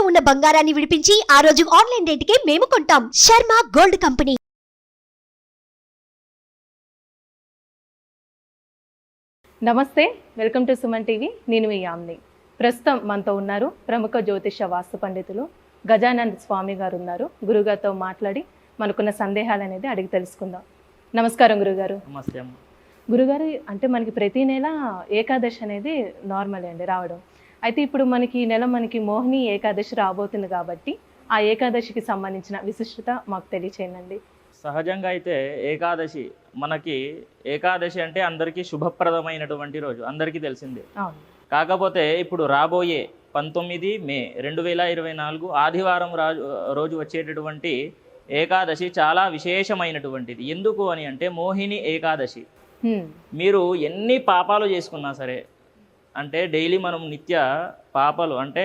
ఉన్న బంగారాన్ని విడిపించి ఆ రోజు ఆన్లైన్ రేటుకే మేము కొంటాం. Sharma gold company. నమస్తే, వెల్కమ్ టు సుమన్ టీవీ. నేను మీ యామ్ని. ప్రస్తుతం మనతో ఉన్నారు ప్రముఖ జ్యోతిష వాస్తు పండితులు గజానంద్ స్వామి గారు ఉన్నారు. గురుగారితో మాట్లాడి మనకున్న సందేహాలు అనేది అడిగి తెలుసుకుందాం. నమస్కారం గురుగారు. నమస్తే అమ్మ. గురుగారు, అంటే మనకి ప్రతి నెల ఏకాదశి అనేది నార్మల్ అండి రావడం. అయితే ఇప్పుడు మనకి ఈ నెల మనకి మోహిని ఏకాదశి రాబోతుంది కాబట్టి ఆ ఏకాదశికి సంబంధించిన విశిష్టత మాకు తెలియచేయండి. సహజంగా అయితే ఏకాదశి అంటే అందరికీ శుభప్రదమైనటువంటి రోజు, అందరికీ తెలిసిందే. కాకపోతే ఇప్పుడు రాబోయే 19 మే 2024 ఆదివారం రోజు వచ్చేటటువంటి ఏకాదశి చాలా విశేషమైనటువంటిది. ఎందుకు అని అంటే మోహిని ఏకాదశి. మీరు ఎన్ని పాపాలు చేసుకున్నా సరే, అంటే డైలీ మనం నిత్య పాపాలు అంటే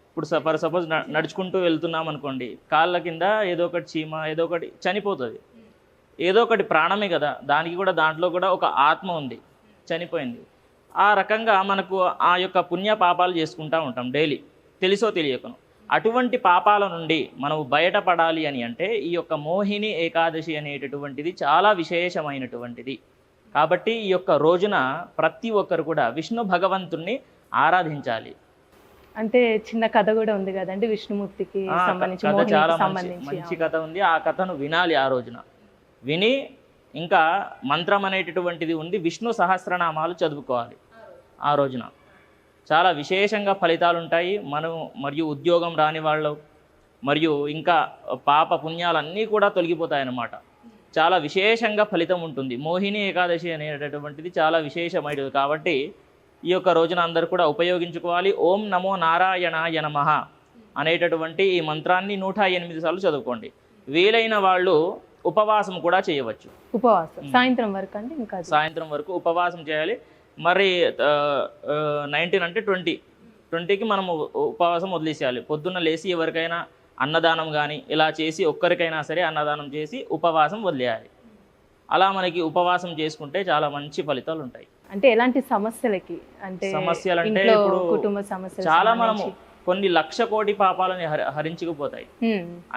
ఇప్పుడు సపోజ్ నడుచుకుంటూ వెళ్తున్నాం అనుకోండి, కాళ్ళ కింద ఏదో ఒకటి చీమ ఏదో ఒకటి చనిపోతుంది. ఏదో ఒకటి ప్రాణమే కదా, దాంట్లో కూడా ఒక ఆత్మ ఉంది, చనిపోయింది. ఆ రకంగా మనకు ఆ యొక్క పుణ్య పాపాలు చేసుకుంటూ ఉంటాం డైలీ, తెలుసో తెలియకను. అటువంటి పాపాల నుండి మనం బయటపడాలి అని అంటే ఈ యొక్క మోహిని ఏకాదశి అనేటటువంటిది చాలా విశేషమైనటువంటిది. కాబట్టి ఈ యొక్క రోజున ప్రతి ఒక్కరు కూడా విష్ణు భగవంతుణ్ణి ఆరాధించాలి. అంటే చిన్న కథ కూడా ఉంది కదండి విష్ణుమూర్తికి సంబంధించి. కథ చాలా మంచి కథ ఉంది. ఆ కథను వినాలి ఆ రోజున. విని ఇంకా మంత్రం అనేటటువంటిది ఉంది, విష్ణు సహస్రనామాలు చదువుకోవాలి ఆ రోజున. చాలా విశేషంగా ఫలితాలు ఉంటాయి. మరియు ఉద్యోగం రాని వాళ్ళు మరియు ఇంకా పాప పుణ్యాలన్నీ కూడా తొలగిపోతాయన్నమాట. చాలా విశేషంగా ఫలితం ఉంటుంది. మోహిని ఏకాదశి అనేటటువంటిది చాలా విశేషమైనది కాబట్టి ఈ యొక్క రోజున అందరూ కూడా ఉపయోగించుకోవాలి. ఓం నమో నారాయణాయ నమః అనేటటువంటి ఈ మంత్రాన్ని 108 సార్లు చదువుకోండి. వీలైన వాళ్ళు ఉపవాసం కూడా చేయవచ్చు. ఉపవాసం సాయంత్రం వరకు అండి, ఇంకా సాయంత్రం వరకు ఉపవాసం చేయాలి. మరి 19 అంటే 20కి మనం ఉపవాసం వదిలేసేయాలి. పొద్దున్న లేచి ఎవరికైనా అన్నదానం కానీ ఇలా చేసి, ఒక్కరికైనా సరే అన్నదానం చేసి ఉపవాసం వదిలేయాలి. అలా మనకి ఉపవాసం చేసుకుంటే చాలా మంచి ఫలితాలు ఉంటాయి. అంటే ఎలాంటి సమస్యలకి, అంటే సమస్యలంటే ఇప్పుడు కుటుంబ సమస్యలు చాలా మనము కొన్ని 1,00,000 కోటి పాపాలని హరించుకుపోతాయి.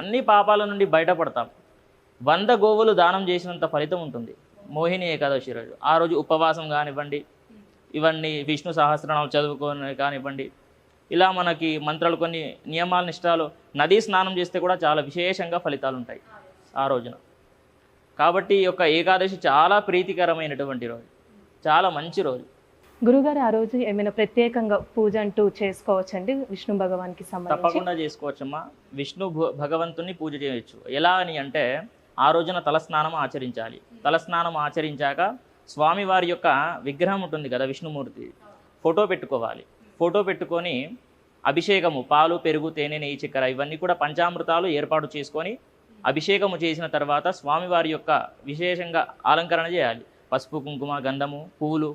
అన్ని పాపాల నుండి బయటపడతాం. 100 గోవులు దానం చేసినంత ఫలితం ఉంటుంది మోహిని ఏకాదశి రోజు. ఆ రోజు ఉపవాసం కానివ్వండి, ఇవన్నీ విష్ణు సహస్రనామాలు చదువుకొని కానివ్వండి, ఇలా మనకి మంత్రాలు కొన్ని నియమాల నిష్టాలు, నదీ స్నానం చేస్తే కూడా చాలా విశేషంగా ఫలితాలు ఉంటాయి ఆ రోజున. కాబట్టి ఈ యొక్క ఏకాదశి చాలా ప్రీతికరమైనటువంటి రోజు, చాలా మంచి రోజు. గురుగారు, ఆ రోజు ఏమైనా ప్రత్యేకంగా పూజ అంటూ చేసుకోవచ్చండి విష్ణు భగవానికి సంబంధించి? తప్పకుండా చేసుకోవచ్చమ్మా. విష్ణు భగవంతుని పూజ చేయొచ్చు. ఎలా అని అంటే ఆ రోజున తలస్నానం ఆచరించాలి. తలస్నానం ఆచరించాక స్వామివారి యొక్క విగ్రహం ఉంటుంది కదా, విష్ణుమూర్తి, ఫోటో పెట్టుకోవాలి. ఫోటో పెట్టుకొని అభిషేకము, పాలు, పెరుగు, తేనె, నెయ్యి, చక్కెర ఇవన్నీ కూడా పంచామృతాలు ఏర్పాటు చేసుకొని అభిషేకము చేసిన తర్వాత స్వామివారి యొక్క విశేషంగా అలంకరణ చేయాలి. పసుపు, కుంకుమ, గంధము, పువ్వులు,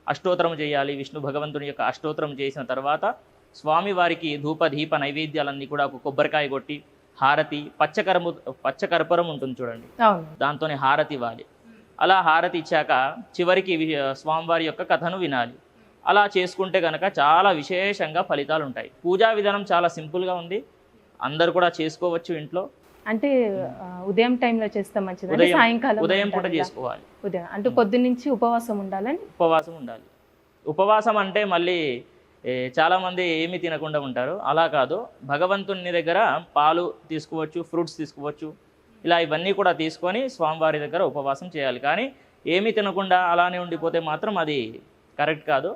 అష్టోత్తరం చేయాలి. విష్ణు భగవంతుని యొక్క అష్టోత్తరం చేసిన తర్వాత స్వామివారికి ధూప దీప నైవేద్యాలన్నీ కూడా ఒక కొబ్బరికాయ కొట్టి హారతి, పచ్చకర్పూరం ఉంటుంది చూడండి, దాంతోనే హారతి ఇవ్వాలి. అలా హారతి ఇచ్చాక చివరికి స్వామివారి యొక్క కథను వినాలి. అలా చేసుకుంటే కనుక చాలా విశేషంగా ఫలితాలు ఉంటాయి. పూజా విధానం చాలా సింపుల్గా ఉంది, అందరు కూడా చేసుకోవచ్చు ఇంట్లో. అంటే ఉదయం టైంలో చేస్తే మంచిది, సాయంకాలం ఉదయం పూట చేసుకోవాలి. ఉదయం అంటే పొద్దున్నుంచి ఉపవాసం ఉండాలని? ఉపవాసం ఉండాలి. ఉపవాసం అంటే మళ్ళీ చాలామంది ఏమీ తినకుండా ఉంటారు, అలా కాదు. భగవంతుని దగ్గర పాలు తీసుకోవచ్చు, ఫ్రూట్స్ తీసుకోవచ్చు, ఇలా ఇవన్నీ కూడా తీసుకొని స్వామివారి దగ్గర ఉపవాసం చేయాలి. కానీ ఏమీ తినకుండా అలానే ఉండిపోతే మాత్రం అది కరెక్ట్ కాదు.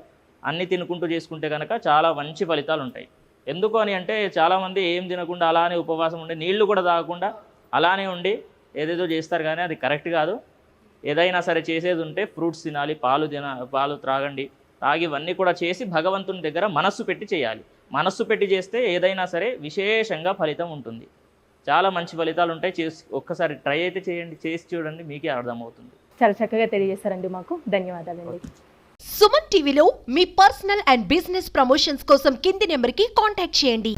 అన్నీ తినుకుంటూ చేసుకుంటే కనుక చాలా మంచి ఫలితాలు ఉంటాయి. ఎందుకు అని అంటే చాలామంది ఏం తినకుండా అలానే ఉపవాసం ఉండి, నీళ్లు కూడా తాగకుండా అలానే ఉండి ఏదేదో చేస్తారు, కానీ అది కరెక్ట్ కాదు. ఏదైనా సరే చేసేది ఉంటే ఫ్రూట్స్ తినాలి, పాలు త్రాగండి. తాగి ఇవన్నీ కూడా చేసి భగవంతుని దగ్గర మనస్సు పెట్టి చేయాలి. మనస్సు పెట్టి చేస్తే ఏదైనా సరే విశేషంగా ఫలితం ఉంటుంది. చాలా మంచి ఫలితాలు ఉంటాయి. ఒక్కసారి ట్రై అయితే చేయండి, చేసి చూడండి, మీకే అర్థమవుతుంది. చాలా చక్కగా తెలియజేశారండి, మాకు ధన్యవాదాలండి. సుమన్ టీవీలో మీ పర్సనల్ అండ్ బిజినెస్ ప్రమోషన్స్ కోసం కింది నెంబర్కి కాంటాక్ట్ చేయండి.